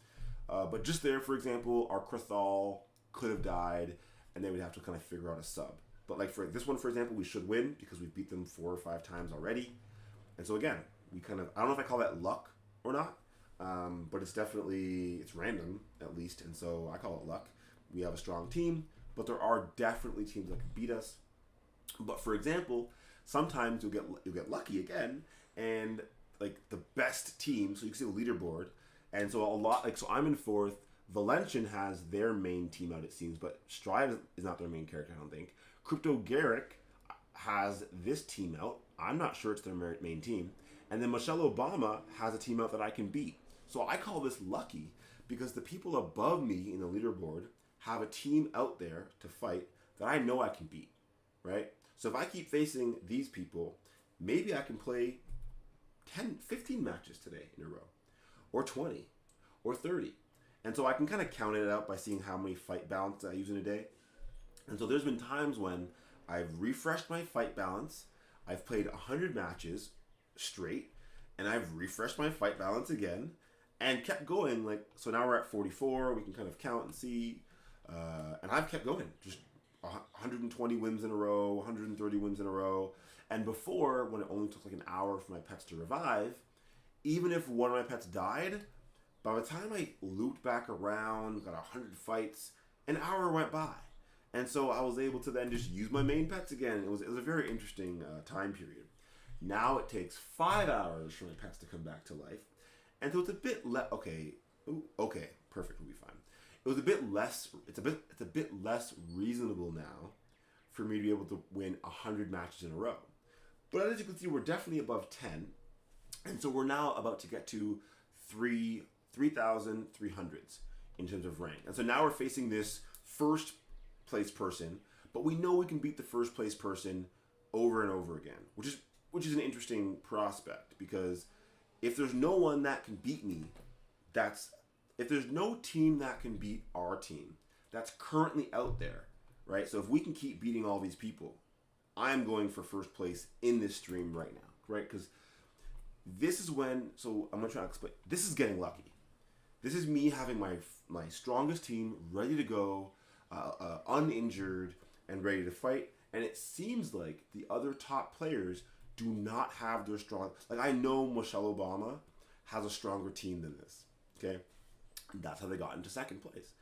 But just there, for example, our Krathal could have died, and then we'd have to kind of figure out a sub. But like for this one, for example, we should win because we've beat them 4 or 5 times already. And so again, we kind of, I don't know if I call that luck or not, but it's definitely, it's random at least. And so I call it luck. We have a strong team, but there are definitely teams that can beat us. But for example, sometimes you'll get lucky again, and like the best team, so you can see the leaderboard. And so a lot, like, so I'm in 4th. Valencian has their main team out, it seems, but Stride is not their main character, I don't think. Crypto Garrick has this team out. I'm not sure it's their main team. And then Michelle Obama has a team out that I can beat. So I call this lucky because the people above me in the leaderboard have a team out there to fight that I know I can beat, right? So if I keep facing these people, maybe I can play 10, 15 matches today in a row, or 20, or 30. And so I can kind of count it out by seeing how many fight balance I use in a day. And so there's been times when I've refreshed my fight balance, I've played 100 matches straight, and I've refreshed my fight balance again, and kept going. Like, so now we're at 44, we can kind of count and see, and I've kept going, just 120 wins in a row, 130 wins in a row. And before, when it only took like an hour for my pets to revive, even if one of my pets died, by the time I looped back around, got 100 fights, an hour went by. And so I was able to then just use my main pets again. It was a very interesting time period. Now it takes 5 hours for my pets to come back to life. And so it's a bit less, okay, perfect, we'll be fine. It was a bit less, it's a bit less reasonable now for me to be able to win 100 matches in a row. But as you can see, we're definitely above 10. And so we're now about to get to 3,300s in terms of rank. And so now we're facing this first place person, but we know we can beat the first place person over and over again, which is an interesting prospect, because if there's no one that can beat me, if there's no team that can beat our team that's currently out there, right? So if we can keep beating all these people, I'm going for first place in this stream right now, right? Because this is when, so I'm going to try to explain, this is getting lucky. This is me having my strongest team ready to go, uninjured and ready to fight. And it seems like the other top players do not have their strong, like I know Michelle Obama has a stronger team than this, okay? That's how they got into second place.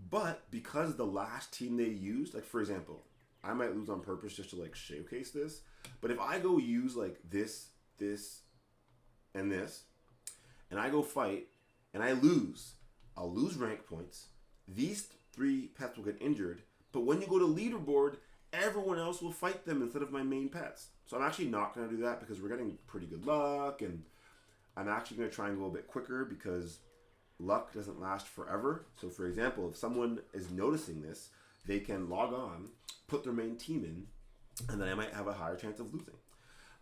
But because the last team they used, like for example, I might lose on purpose just to like showcase this, but if I go use like this, and this, and I go fight, and I lose, I'll lose rank points. These 3 pets will get injured, but when you go to leaderboard, everyone else will fight them instead of my main pets. So I'm actually not going to do that because we're getting pretty good luck, and I'm actually going to try and go a bit quicker because luck doesn't last forever. So for example, if someone is noticing this, they can log on, put their main team in, and then I might have a higher chance of losing.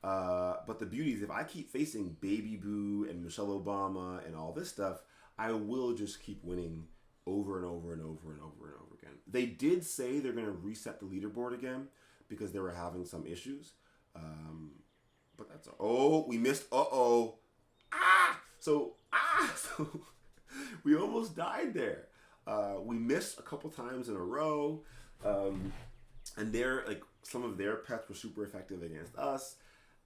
But the beauty is if I keep facing Baby Boo and Michelle Obama and all this stuff, I will just keep winning over and over and over and over and over again. They did say they're going to reset the leaderboard again because they were having some issues. But that's, oh, we missed, so we almost died there. We missed a couple times in a row, and they're like some of their pets were super effective against us.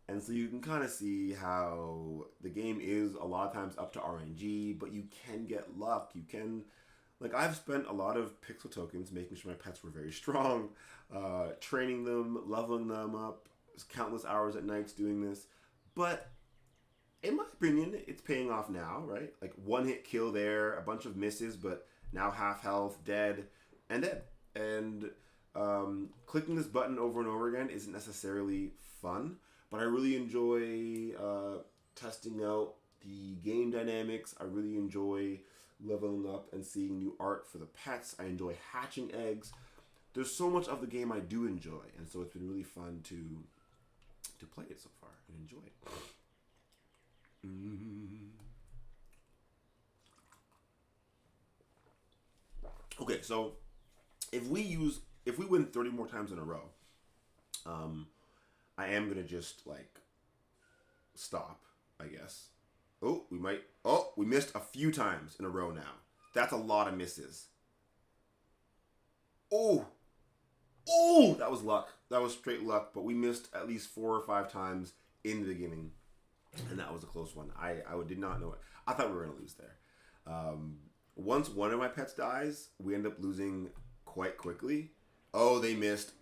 And so you can kind of see how the game is a lot of times up to RNG, but you can get luck. You can, like, I've spent a lot of pixel tokens making sure my pets were very strong, training them, leveling them up, countless hours at nights doing this. But in my opinion, it's paying off now, right? Like one hit kill there, a bunch of misses, but now half health, dead, and dead. And clicking this button over and over again isn't necessarily fun. But I really enjoy testing out the game dynamics. I really enjoy leveling up and seeing new art for the pets. I enjoy hatching eggs. There's so much of the game I do enjoy, and so it's been really fun to play it so far and enjoy it. Okay, so if we win 30 more times in a row, I am gonna just like stop, I guess. We missed a few times in a row now. That's a lot of misses. Oh, that was luck. That was straight luck, but we missed at least 4 or 5 times in the beginning, and that was a close one. I did not know it. I thought we were gonna lose there. Once one of my pets dies, we end up losing quite quickly. Oh, they missed.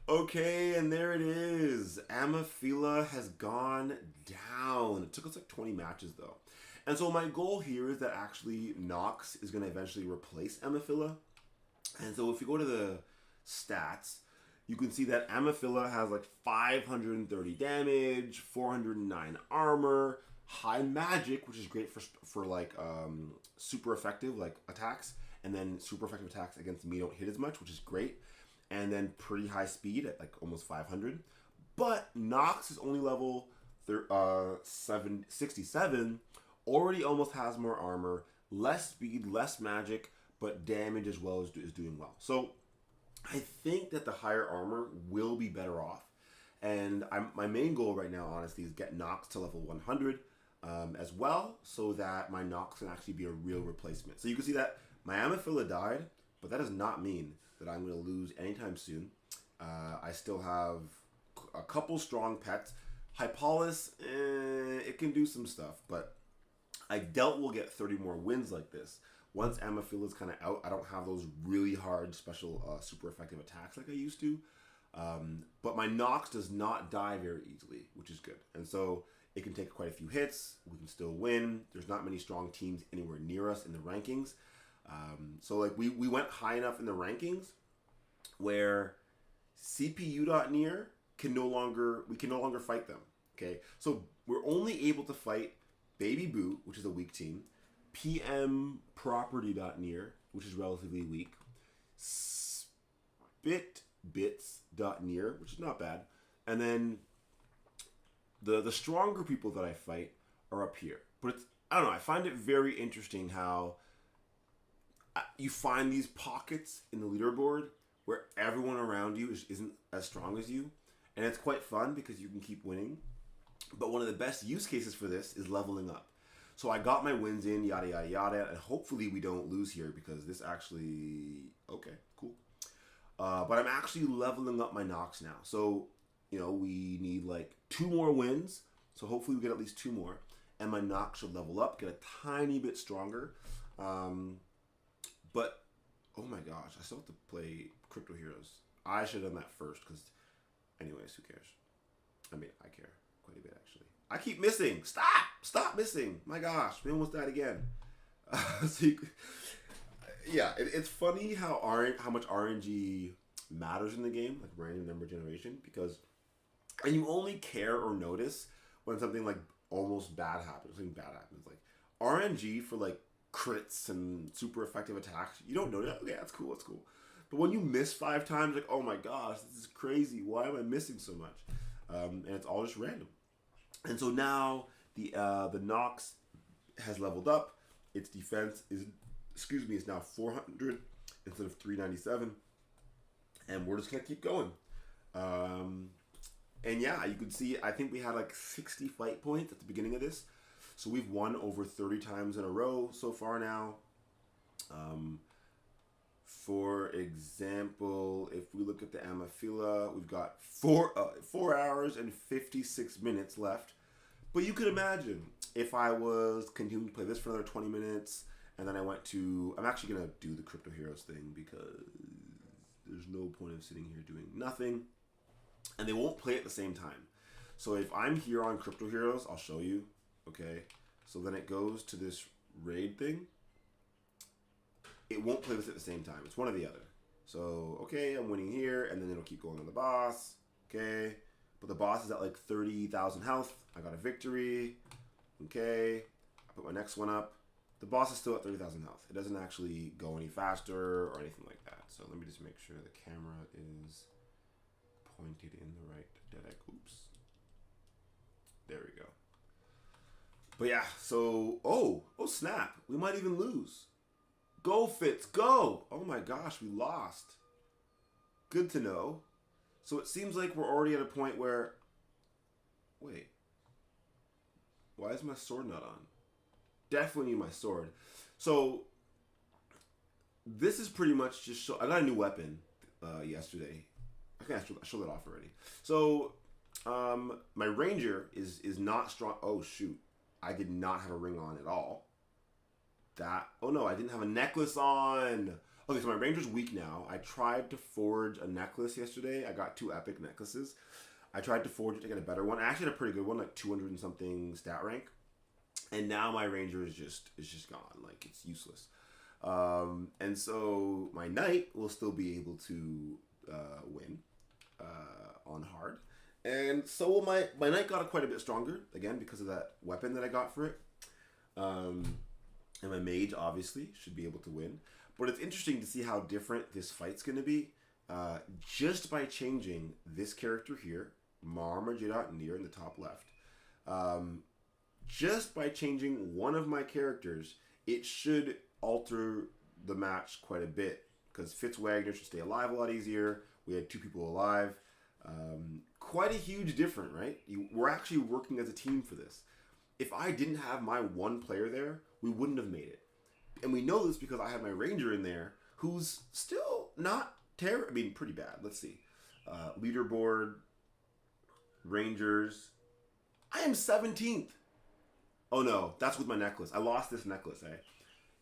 Okay, and there it is. Amophila has gone down. It took us like 20 matches though. And so my goal here is that actually Nox is going to eventually replace Amophila. And so if you go to the stats, you can see that Amophila has like 530 damage, 409 armor, high magic, which is great for like super effective like attacks, and then super effective attacks against me don't hit as much, which is great. And then pretty high speed at like almost 500. But Nox is only level 67, already almost has more armor, less speed, less magic, but damage as well is doing well. So I think that the higher armor will be better off. And my main goal right now, honestly, is get Nox to level 100 as well, so that my Nox can actually be a real replacement. So you can see that my Amophila died, but that does not mean that I'm going to lose anytime soon. I still have a couple strong pets. Hypolis, it can do some stuff, but I doubt we'll get 30 more wins like this. Once Amophila is kind of out, I don't have those really hard special super effective attacks like I used to. But my Nox does not die very easily, which is good. And so it can take quite a few hits. We can still win. There's not many strong teams anywhere near us in the rankings. So like we went high enough in the rankings where CPU.near can no longer fight them. Okay, so we're only able to fight Baby Boo, which is a weak team, PM Property.near, which is relatively weak, Spitbits.near, which is not bad, and then the stronger people that I fight are up here. But it's, I don't know, I find it very interesting how you find these pockets in the leaderboard where everyone around you isn't as strong as you, and it's quite fun because you can keep winning. But one of the best use cases for this is leveling up. So I got my wins in, yada yada yada, and hopefully we don't lose here because this actually, okay, cool. But I'm actually leveling up my Nox now. So, you know, we need like 2 more wins. So hopefully we get at least 2 more, and my Nox should level up, get a tiny bit stronger. But oh my gosh, I still have to play Crypto Heroes. I should have done that first because, anyways, who cares? I mean, I care quite a bit actually. I keep missing. Stop missing. My gosh, we almost died again. It's funny how much RNG matters in the game, like random number generation, because and you only care or notice when something like almost bad happens. Something bad happens, like RNG for like crits and super effective attacks. You don't notice. Okay, that's cool. But when you miss 5 times, like, oh my gosh, this is crazy. Why am I missing so much? And it's all just random. And so now the Nox has leveled up. Its defense is now 400 instead of 397. And we're just gonna keep going. And yeah, you can see I think we had like 60 fight points at the beginning of this. So we've won over 30 times in a row so far now. For example, if we look at the Amafila, we've got 4 hours and 56 minutes left. But you could imagine if I was continuing to play this for another 20 minutes, and then I'm actually going to do the Crypto Heroes thing because there's no point of sitting here doing nothing. And they won't play at the same time. So if I'm here on Crypto Heroes, I'll show you. Okay. So then it goes to this raid thing. It won't play this at the same time. It's one or the other. So, okay, I'm winning here, and then it'll keep going on the boss. Okay. But the boss is at like 30,000 health. I got a victory. Okay. I put my next one up. The boss is still at 30,000 health. It doesn't actually go any faster or anything like that. So let me just make sure the camera is pointed in the right direction. Oops. There we go. But yeah, so, oh snap. We might even lose. Go, Fitz, go! Oh my gosh, we lost. Good to know. So it seems like we're already at a point where... Wait. Why is my sword not on? Definitely need my sword. So, this is pretty much just... I got a new weapon yesterday. I think I showed that off already. So, my ranger is not strong. Oh, shoot. I did not have a ring on at all. Oh no, I didn't have a necklace on. Okay, so my ranger's weak now. I tried to forge a necklace yesterday. I got 2 epic necklaces. I tried to forge it to get a better one. I actually had a pretty good one, like 200 and something stat rank. And now my ranger is just gone. Like, it's useless. And so my knight will still be able to win on hard. And so will my knight got quite a bit stronger, again, because of that weapon that I got for it. And my mage, obviously, should be able to win. But it's interesting to see how different this fight's going to be. Just by changing this character here, Marma near in the top left. Just by changing one of my characters, it should alter the match quite a bit. Because Fitzwagner should stay alive a lot easier. We had 2 people alive. Quite a huge difference, right? We're actually working as a team for this. If I didn't have my one player there, we wouldn't have made it. And we know this because I have my ranger in there, who's still not terrible. I mean, pretty bad. Let's see. Leaderboard, rangers. I am 17th. Oh no, that's with my necklace. I lost this necklace, eh?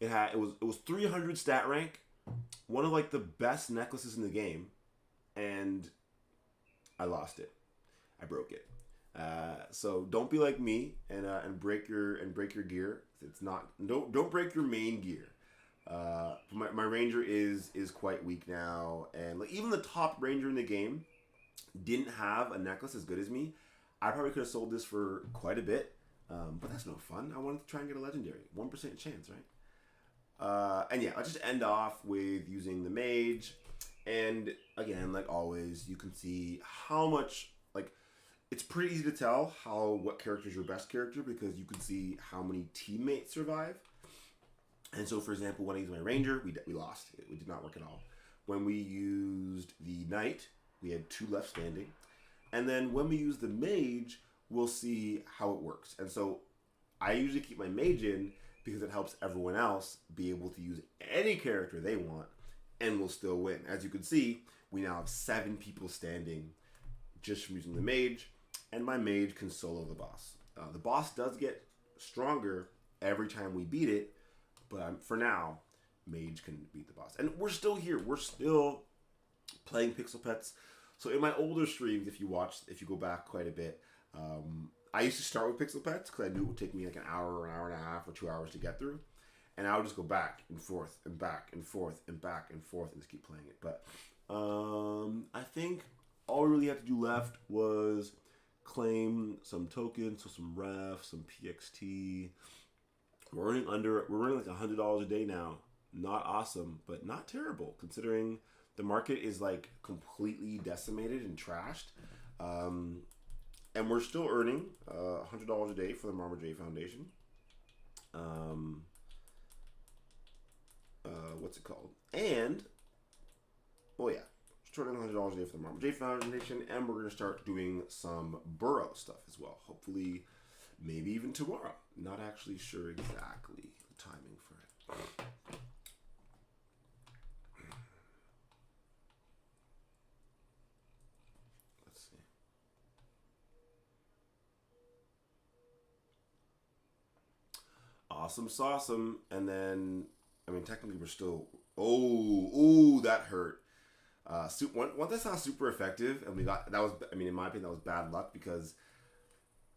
It was 300 stat rank, one of like the best necklaces in the game, and I lost it. I broke it. So don't be like me and break your gear. It's not don't break your main gear. My ranger is quite weak now, and like even the top ranger in the game didn't have a necklace as good as me. I probably could have sold this for quite a bit, but that's no fun. I wanted to try and get a legendary, 1% chance, right? And yeah, I'll just end off with using the mage, and again, like always, you can see how much like. It's pretty easy to tell what character is your best character because you can see how many teammates survive. And so, for example, when I used my ranger, we lost. It did not work at all. When we used the knight, we had 2 left standing. And then when we use the mage, we'll see how it works. And so I usually keep my mage in because it helps everyone else be able to use any character they want and will still win. As you can see, we now have 7 people standing just from using the mage. And my mage can solo the boss. The boss does get stronger every time we beat it, but for now, mage can beat the boss. And we're still here. We're still playing Pixel Pets. So in my older streams, if you go back quite a bit, I used to start with Pixel Pets because I knew it would take me like an hour and a half, or 2 hours to get through. And I would just go back and forth and back and forth and back and forth and just keep playing it. But I think all we really had to do left was claim some tokens, so some ref, some PXT. We're earning like $100 a day now. Not awesome, but not terrible considering the market is like completely decimated and trashed. And we're still earning $100 a day for the Marma Foundation. What's it called? And oh yeah. Starting $100 a day for the Marma Foundation, and we're going to start doing some Burrow stuff as well. Hopefully, maybe even tomorrow. Not actually sure exactly the timing for it. Let's see. Awesome sauceum. And then, I mean, technically we're still, that hurt. One that's not super effective, and we got, that was, I mean, in my opinion, that was bad luck, because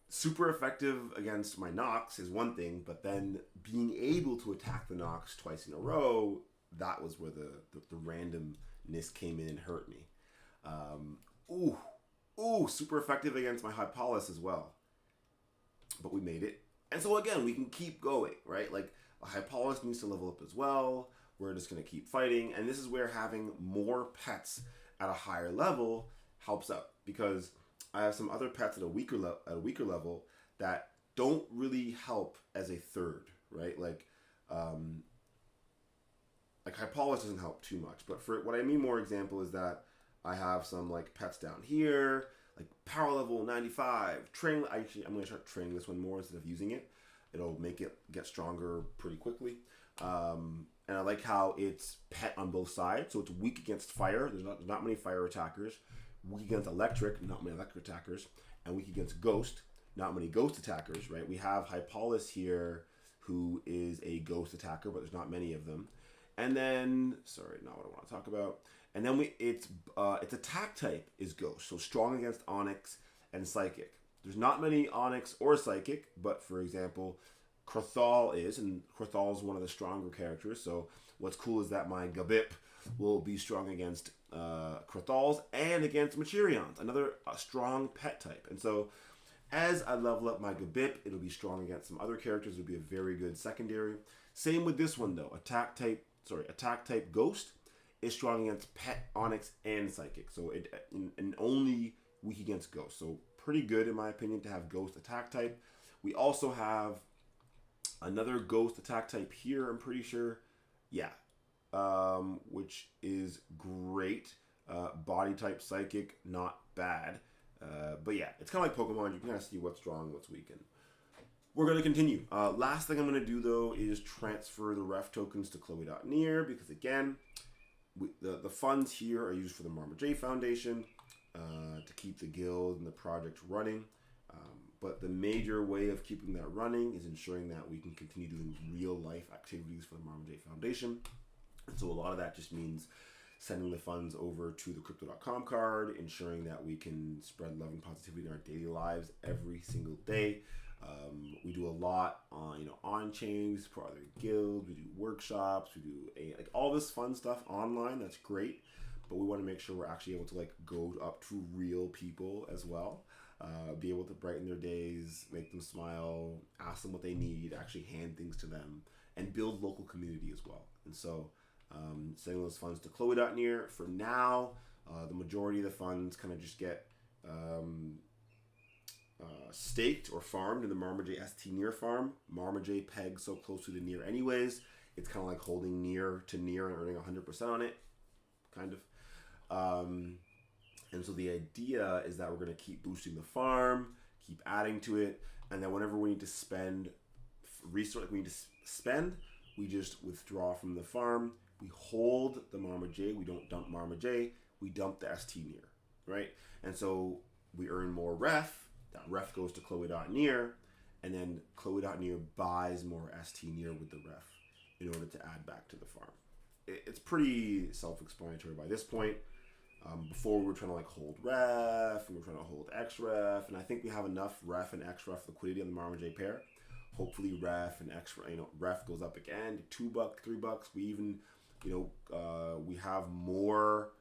super effective against my Nox is one thing, but then being able to attack the Nox twice in a row, that was where the randomness came in and hurt me. Super effective against my Hypolis as well. But we made it. And so again, we can keep going, right? Like, a Hypolis needs to level up as well. We're just going to keep fighting. And this is where having more pets at a higher level helps out, because I have some other pets at a weaker level that don't really help as a third, right? Like Hypolis doesn't help too much. But for what I mean more example is that I have some like pets down here, like power level 95. Actually, I'm going to start training this one more instead of using it. It'll make it get stronger pretty quickly. And I like how it's pet on both sides. So it's weak against fire. There's not many fire attackers. Weak against electric, not many electric attackers. And weak against ghost, not many ghost attackers, right? We have Hypolis here, who is a ghost attacker, but there's not many of them. And then, sorry, not what I want to talk about. And then its attack type is ghost, so strong against Onyx and Psychic. There's not many Onyx or Psychic, but for example, Krathal is, and Krathal is one of the stronger characters. So what's cool is that my Gabip will be strong against Krathals and against Machirions, another strong pet type. And so as I level up my Gabip, it'll be strong against some other characters. It'll be a very good secondary. Same with this one though. Attack type Ghost is strong against Pet, Onyx, and Psychic. So it and only weak against Ghost. So pretty good in my opinion to have Ghost attack type. We also have another Ghost attack type here, I'm pretty sure. Yeah. Which is great. Body type Psychic, not bad. But yeah, it's kind of like Pokemon. You can kind of see what's strong, what's weak. And we're going to continue. Last thing I'm going to do, though, is transfer the ref tokens to Chloe.near, because, again, the funds here are used for the Marma Foundation to keep the guild and the project running. But the major way of keeping that running is ensuring that we can continue doing real-life activities for the Marma Foundation. And so a lot of that just means sending the funds over to the Crypto.com card, ensuring that we can spread love and positivity in our daily lives every single day. We do a lot on chain. We support other guilds. We do workshops. We do like all this fun stuff online. That's great, but we want to make sure we're actually able to like go up to real people as well. Be able to brighten their days, make them smile, ask them what they need, actually hand things to them, and build local community as well. And so sending those funds to Chloe.near for now. The majority of the funds kind of just get staked or farmed in the Marma ST Near farm. Marma pegs so close to the Near anyways. It's kind of like holding Near to Near and earning 100% on it, kind of. And so the idea is that we're going to keep boosting the farm, keep adding to it, and then whenever we need to spend resource, we need to spend, we just withdraw from the farm. We hold the Marma we don't dump Marma we dump the ST Near, right? And so we earn more ref. That ref goes to Chloe.near, and then Chloe.near buys more ST Near with the ref in order to add back to the farm. It's pretty self-explanatory by this point. Before we were trying to like hold ref, and we were trying to hold X ref, and I think we have enough ref and X ref liquidity on the Marma pair. Hopefully ref and X, ref goes up again to $2, $3. We even, we have more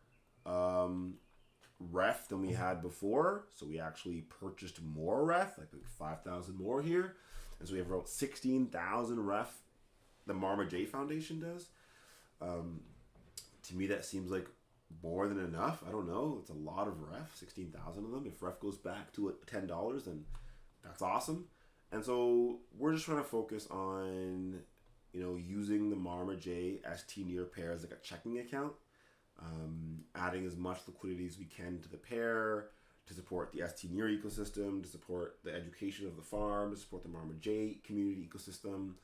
ref than we had before, so we actually purchased more ref, like 5,000 more here, and so we have about 16,000 ref. The Marma Foundation does. To me, that seems like more than enough. I don't know. It's a lot of ref, 16,000 of them. If ref goes back to $10, then that's awesome. And so we're just trying to focus on, using the Marma ST Near pair as like a checking account, adding as much liquidity as we can to the pair, to support the ST Near ecosystem, to support the education of the farm, to support the marmaj community ecosystem.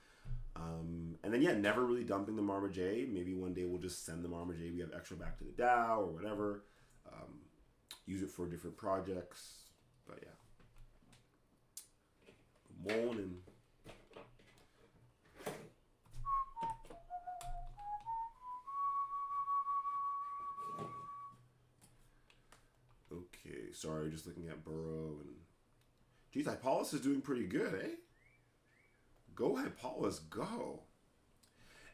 And then, yeah, never really dumping the marmaj. Maybe one day we'll just send the marmaj we have extra back to the DAO or whatever. Use it for different projects. But yeah. Good morning. Okay, sorry, just looking at Burrow and... Geez, Hypolis is doing pretty good, eh? Go, Hypolis, go.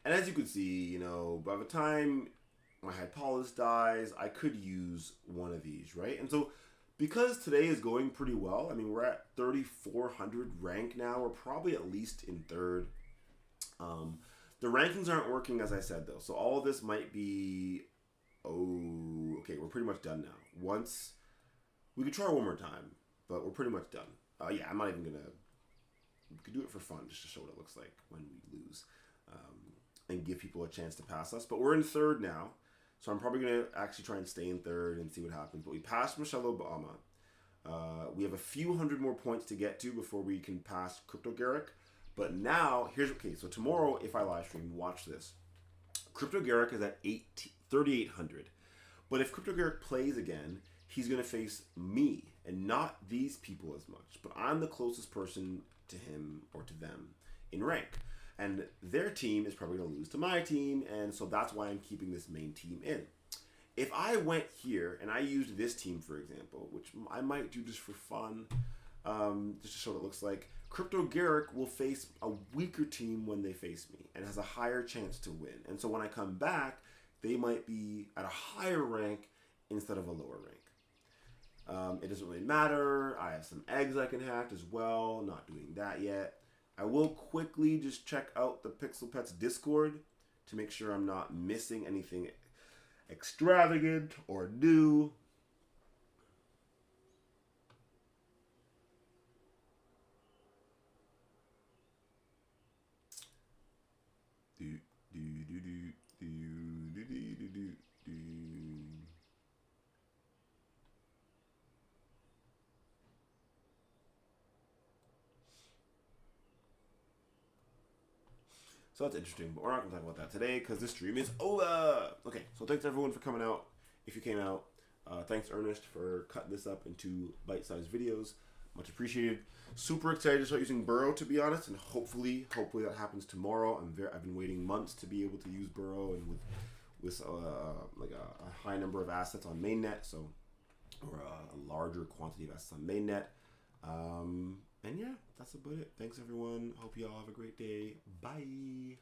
And as you can see, you know, by the time my Hypolis dies, I could use one of these, right? And so, because today is going pretty well, I mean, we're at 3,400 rank now. We're probably at least in third. The rankings aren't working, as I said, though. So all of this might be... Oh, okay, we're pretty much done now. Once... We could try one more time, but we're pretty much done. Yeah, I'm not even going to... We could do it for fun, just to show what it looks like when we lose. And give people a chance to pass us. But we're in third now. So I'm probably going to actually try and stay in third and see what happens. But we passed Michelle Obama. We have a few hundred more points to get to before we can pass Crypto Garrick. But now, here's... Okay, so tomorrow, if I live stream, watch this. Crypto Garrick is at 3,800. But if Crypto Garrick plays again, he's going to face me and not these people as much. But I'm the closest person to him or to them in rank. And their team is probably going to lose to my team, and so that's why I'm keeping this main team in. If I went here and I used this team, for example, which I might do just for fun, just to show what it looks like, Crypto Garrick will face a weaker team when they face me and has a higher chance to win. And so when I come back, they might be at a higher rank instead of a lower rank. It doesn't really matter. I have some eggs I can hack as well. Not doing that yet. I will quickly just check out the Pixel Pets Discord to make sure I'm not missing anything extravagant or new. So that's interesting, but we're not going to talk about that today because this stream is over. Okay, so thanks everyone for coming out. If you came out, thanks Ernest for cutting this up into bite-sized videos. Much appreciated. Super excited to start using Burrow, to be honest, and hopefully that happens tomorrow. I've been waiting months to be able to use Burrow, and with like a high number of assets on mainnet, so or a larger quantity of assets on mainnet. And yeah, that's about it. Thanks everyone. Hope you all have a great day. Bye.